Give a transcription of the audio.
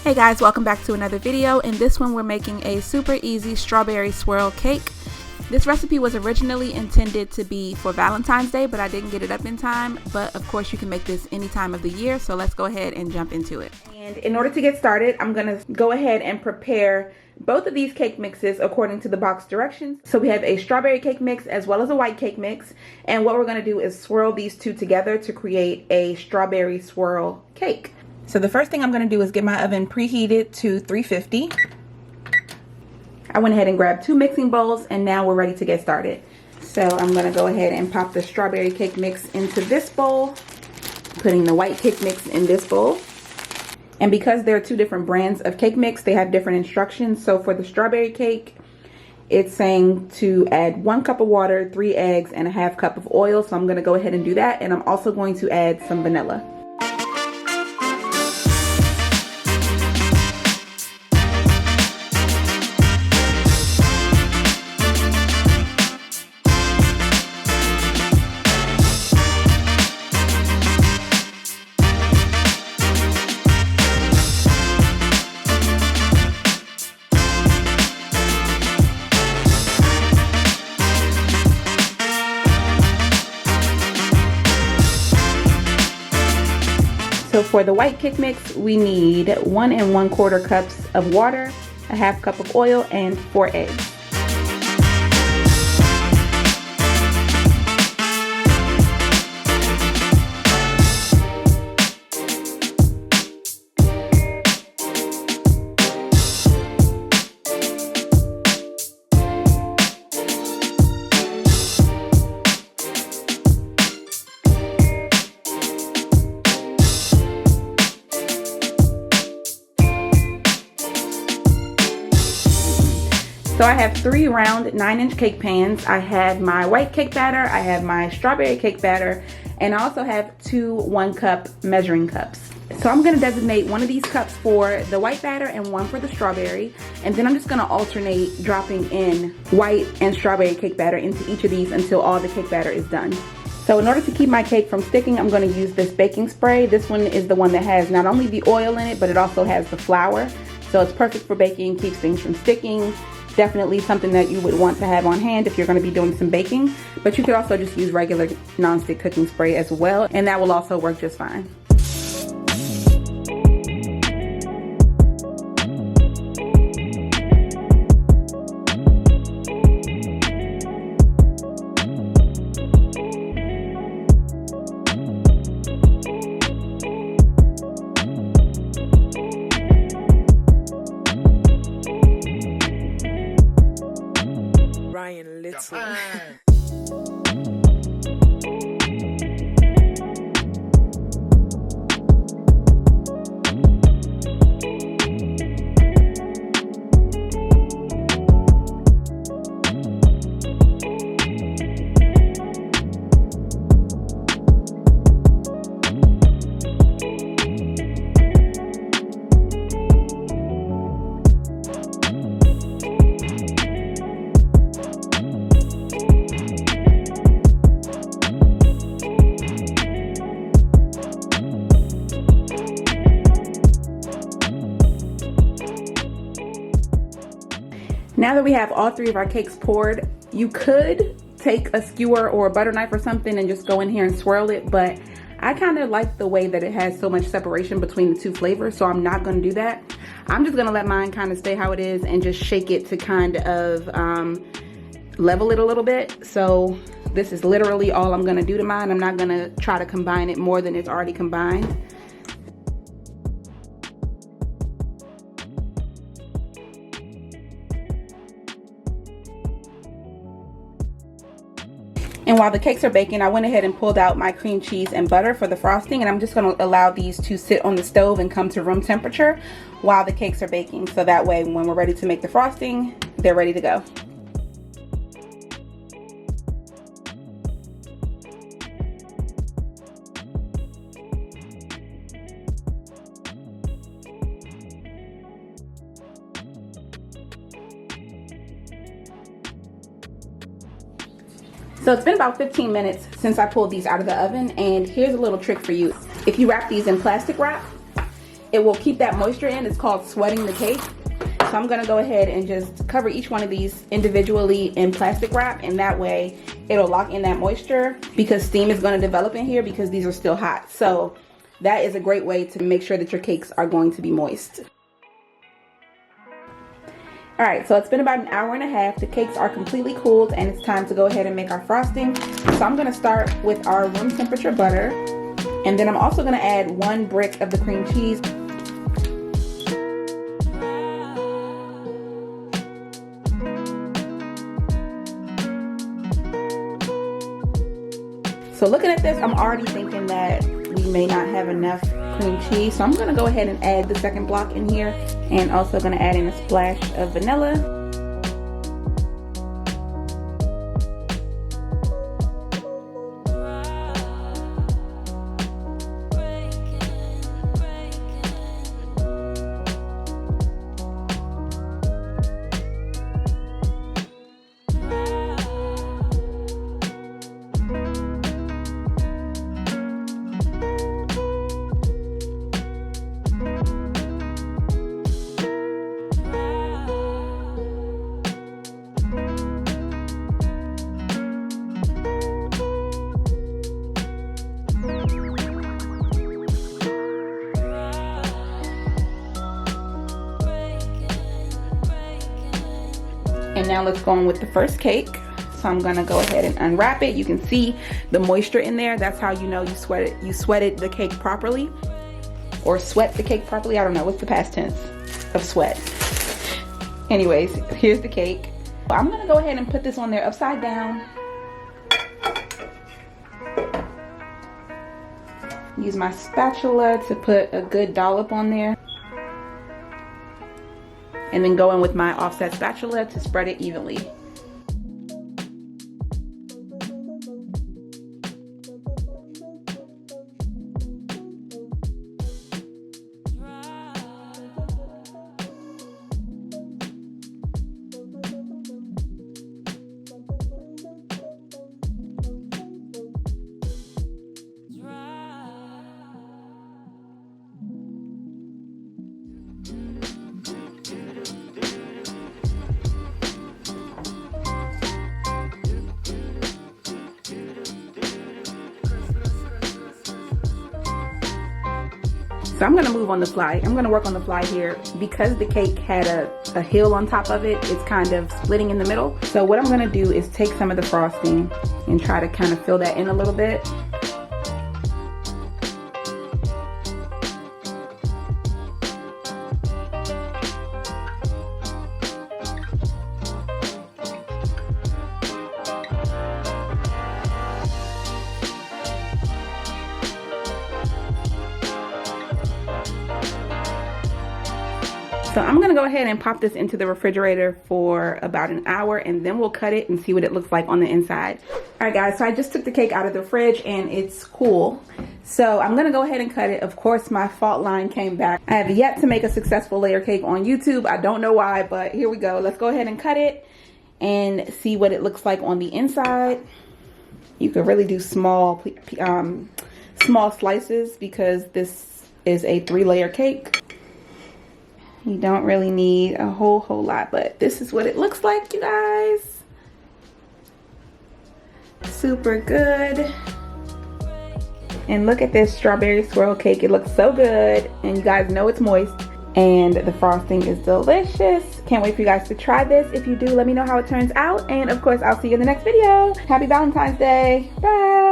Hey guys, welcome back to another video. In this one we're making a super easy strawberry swirl cake. This recipe was originally intended to be for Valentine's Day, but I didn't get it up in time. But of course you can make this any time of the year, so let's go ahead and jump into it. And in order to get started, I'm going to go ahead and prepare both of these cake mixes according to the box directions. So we have a strawberry cake mix as well as a white cake mix. And what we're going to do is swirl these two together to create a strawberry swirl cake. So the first thing I'm going to do is get my oven preheated to 350. I went ahead and grabbed 2 mixing bowls, and now we're ready to get started. So I'm going to go ahead and pop the strawberry cake mix into this bowl, putting the white cake mix in this bowl. And because there are 2 different brands of cake mix, they have different instructions. So for the strawberry cake, it's saying to add 1 cup of water, 3 eggs, and a ½ cup of oil. So I'm going to go ahead and do that. And I'm also going to add some vanilla. So for the white cake mix, we need 1 1/4 cups of water, a ½ cup of oil, and 4 eggs. So I have 3 round 9-inch cake pans. I have my white cake batter, I have my strawberry cake batter, and I also have 2 1-cup measuring cups. So I'm going to designate one of these cups for the white batter and 1 for the strawberry, and then I'm just going to alternate dropping in white and strawberry cake batter into each of these until all the cake batter is done. So in order to keep my cake from sticking, I'm going to use this baking spray. This one is the one that has not only the oil in it, but it also has the flour. So it's perfect for baking, keeps things from sticking. Definitely something that you would want to have on hand if you're going to be doing some baking, but you could also just use regular nonstick cooking spray as well, and that will also work just fine. Now that we have all 3 of our cakes poured, you could take a skewer or a butter knife or something and just go in here and swirl it, but I kind of like the way that it has so much separation between the 2 flavors, so I'm not going to do that. I'm just going to let mine kind of stay how it is and just shake it to kind of level it a little bit. So this is literally all I'm going to do to mine. I'm not going to try to combine it more than it's already combined. And while the cakes are baking, I went ahead and pulled out my cream cheese and butter for the frosting, and I'm just going to allow these to sit on the stove and come to room temperature while the cakes are baking, so that way when we're ready to make the frosting, they're ready to go. So it's been about 15 minutes since I pulled these out of the oven, and here's a little trick for you. If you wrap these in plastic wrap, it will keep that moisture in. It's called sweating the cake. So I'm gonna go ahead and just cover each one of these individually in plastic wrap, and that way it'll lock in that moisture, because steam is gonna develop in here because these are still hot. So that is a great way to make sure that your cakes are going to be moist. All right, so it's been about an hour and a half. The cakes are completely cooled, and it's time to go ahead and make our frosting. So I'm gonna start with our room temperature butter, and then I'm also gonna add 1 brick of the cream cheese. So looking at this, I'm already thinking that we may not have enough cream cheese. So I'm gonna go ahead and add the second block in here, and also gonna add in a splash of vanilla. And now let's go on with the first cake. So I'm gonna go ahead and unwrap it. You can see the moisture in there. That's how you know you sweated the cake properly, or sweat the cake properly. I don't know, what's the past tense of sweat? Anyways, here's the cake. I'm gonna go ahead and put this on there upside down. Use my spatula to put a good dollop on there. And then go in with my offset spatula to spread it evenly. So I'm gonna move on the fly. I'm gonna work on the fly here. Because the cake had a hill on top of it, it's kind of splitting in the middle. So what I'm gonna do is take some of the frosting and try to kind of fill that in a little bit. So I'm gonna go ahead and pop this into the refrigerator for about an hour, and then we'll cut it and see what it looks like on the inside. All right guys, so I just took the cake out of the fridge and it's cool. So I'm gonna go ahead and cut it. Of course, my fault line came back. I have yet to make a successful layer cake on YouTube. I don't know why, but here we go. Let's go ahead and cut it and see what it looks like on the inside. You could really do small slices because this is a 3-layer cake. You don't really need a whole lot, but this is what it looks like, you guys. Super good. And look at this strawberry swirl cake. It looks so good, and you guys know it's moist, and the frosting is delicious. Can't wait for you guys to try this. If you do, let me know how it turns out, and of course I'll see you in the next video. Happy Valentine's Day. Bye.